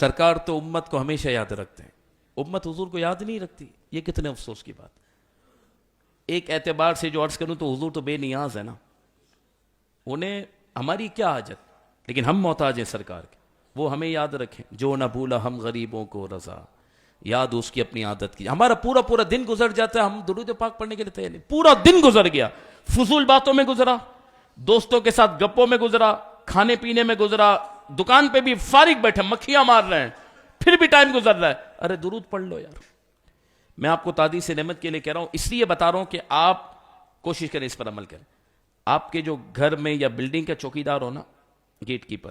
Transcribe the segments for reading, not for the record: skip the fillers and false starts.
سرکار تو امت کو ہمیشہ یاد رکھتے ہیں، امت حضور کو یاد نہیں رکھتی، یہ کتنے افسوس کی بات۔ ایک اعتبار سے جو عرض کروں تو حضور تو بے نیاز ہے نا، انہیں ہماری کیا حاجت، لیکن ہم محتاج ہیں سرکار کے، وہ ہمیں یاد رکھیں۔ جو نہ بھولا ہم غریبوں کو رضا، یاد اس کی اپنی عادت کی۔ ہمارا پورا دن گزر جاتا ہے، ہم درود پاک پڑھنے کے لیے تیار نہیں، پورا دن گزر گیا، فضول باتوں میں گزرا، دوستوں کے ساتھ گپوں میں گزرا، کھانے پینے میں گزرا، دکان پہ بھی فارغ بیٹھے مکھیاں مار رہے ہیں، پھر بھی ٹائم گزر رہا ہے۔ ارے درود پڑھ لو یار۔ میں آپ کو تعدیث نعمت کے لیے کہہ رہا ہوں، اس لیے بتا رہا ہوں کہ آپ کوشش کریں، اس پر عمل کریں۔ آپ کے جو گھر میں یا بلڈنگ کا چوکیدار ہو نا، گیٹ کیپر،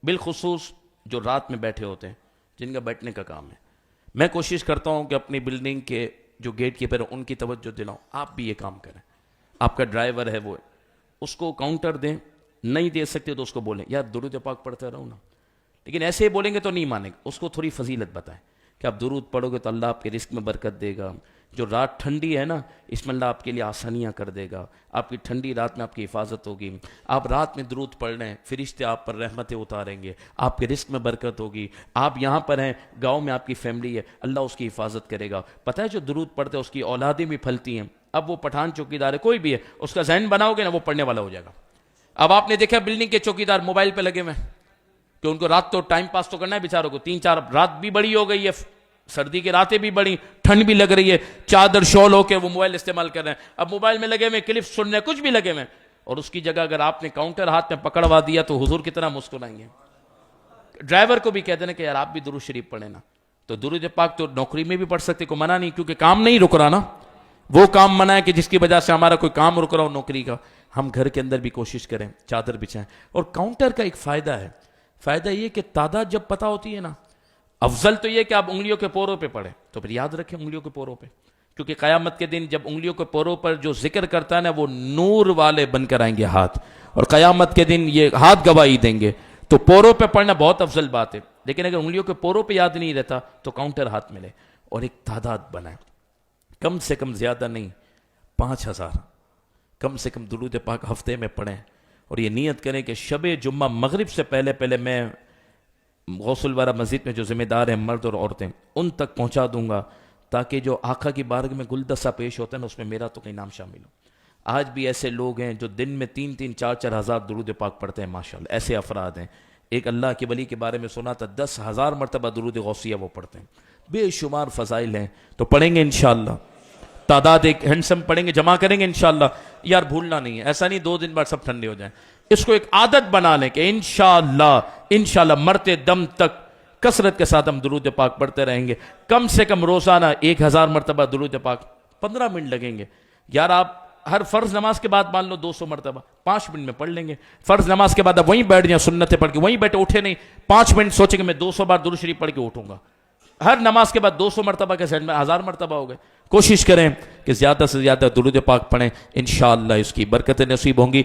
بالخصوص جو رات میں بیٹھے ہوتے ہیں، جن کا بیٹھنے کا کام ہے، میں کوشش کرتا ہوں کہ اپنی بلڈنگ کے جو گیٹ کیپر ہیں ان کی توجہ دلاؤں۔ آپ بھی یہ کام کریں۔ آپ کا ڈرائیور ہے، وہ اس کو کاؤنٹر دیں، نہیں دے سکتے تو اس کو بولیں یار درود پاک پڑھتے رہو نا، لیکن ایسے ہی بولیں گے تو نہیں مانیں گے، اس کو تھوڑی فضیلت بتائیں کہ آپ درود پڑھو گے تو اللہ آپ کے رزق میں برکت دے گا، جو رات ٹھنڈی ہے نا اس میں اللہ آپ کے لیے آسانیاں کر دے گا، آپ کی ٹھنڈی رات میں آپ کی حفاظت ہوگی، آپ رات میں درود پڑھ لیں فرشتے آپ پر رحمتیں اتاریں گے، آپ کے رزق میں برکت ہوگی، آپ یہاں پر ہیں گاؤں میں آپ کی فیملی ہے، اللہ اس کی حفاظت کرے گا۔ پتہ ہے جو درود پڑھتے ہیں اس کی اولادیں بھی پھلتی ہیں۔ اب وہ پٹھان چوکیدار ہے کوئی بھی ہے، اس کا ذہن بناؤ گے نا وہ پڑھنے والا ہو جائے گا۔ اب آپ نے دیکھا بلڈنگ کے چوکیدار موبائل پہ لگے ہوئے ہیں کہ ان کو رات تو ٹائم پاس تو کرنا ہے بیچاروں کو، 3-4 رات بھی بڑی ہو گئی ہے، سردی کی راتیں بھی بڑی، ٹھنڈ بھی لگ رہی ہے، چادر شال ہو کے وہ موبائل استعمال کر رہے ہیں، اب موبائل میں لگے ہوئے کلپ سن رہے ہیں، کچھ بھی لگے ہوئے، اور اس کی جگہ اگر آپ نے کاؤنٹر ہاتھ میں پکڑوا دیا تو حضور کتنا مسکرائیں گے۔ ڈرائیور کو بھی کہتے ہیں کہ یار آپ بھی درود شریف پڑھیں نا، تو درود پاک تو نوکری میں بھی پڑھ سکتے، کوئی منع نہیں، کیونکہ کام نہیں رک رہا نا، وہ کام منع ہے کہ جس کی وجہ سے ہمارا کوئی کام رک رہا ہو نوکری کا۔ ہم گھر کے اندر بھی کوشش کریں چادر بچھائیں۔ اور کاؤنٹر کا ایک فائدہ ہے، فائدہ یہ کہ تعداد جب پتہ ہوتی ہے نا، افضل تو یہ کہ آپ انگلیوں کے پوروں پہ پڑھیں، تو پھر یاد رکھیں انگلیوں کے پوروں پہ، کیونکہ قیامت کے دن جب انگلیوں کے پوروں پر جو ذکر کرتا ہے نا وہ نور والے بن کر آئیں گے ہاتھ، اور قیامت کے دن یہ ہاتھ گواہی دیں گے، تو پوروں پہ پڑھنا بہت افضل بات ہے۔ لیکن اگر انگلیوں کے پوروں پہ یاد نہیں رہتا تو کاؤنٹر ہاتھ میں لے اور ایک تعداد بنائیں، کم سے کم زیادہ نہیں 5000 کم سے کم درود پاک ہفتے میں پڑھیں، اور یہ نیت کریں کہ شب جمعہ مغرب سے پہلے میں غوث الورا مسجد میں جو ذمہ دار ہیں مرد اور عورتیں ان تک پہنچا دوں گا، تاکہ جو آقا کی بارگاہ میں گلدستہ پیش ہوتا ہے نا اس میں میرا تو کہیں نام شامل ہو۔ آج بھی ایسے لوگ ہیں جو دن میں 3-3 4-4 ہزار درود پاک پڑھتے ہیں، ماشاءاللہ ایسے افراد ہیں۔ ایک اللہ کے ولی کے بارے میں سنا تھا 10,000 مرتبہ درود غوثیہ وہ پڑھتے ہیں، بے شمار فضائل ہیں، تو پڑھیں گے انشاءاللہ، تعداد ایک ہینڈسم پڑھیں گے، جمع کریں گے انشاءاللہ۔ یار بھولنا نہیں ہے، ایسا نہیں 2 دن بعد سب ٹھنڈے ہو جائیں، اس کو ایک عادت بنا لیں کہ انشاءاللہ مرتے دم تک کثرت کے ساتھ ہم درود پاک پڑھتے رہیں گے، کم سے کم روزانہ 1000 مرتبہ درود پاک، 15 منٹ لگیں گے۔ یار آپ ہر فرض نماز کے بعد مان لو 200 مرتبہ 5 منٹ میں پڑھ لیں گے، فرض نماز کے بعد آپ وہیں بیٹھ جائیں، سنتیں پڑھ کے وہیں بیٹھے، اٹھے نہیں، 5 منٹ سوچیں کہ میں 200 بار درود شریف پڑھ کے اٹھوں گا، ہر نماز کے بعد 200 مرتبہ کے ذہن میں 1000 مرتبہ ہو گئے۔ کوشش کریں کہ زیادہ سے زیادہ درود پاک پڑھیں، انشاءاللہ اس کی برکتیں نصیب ہوں گی۔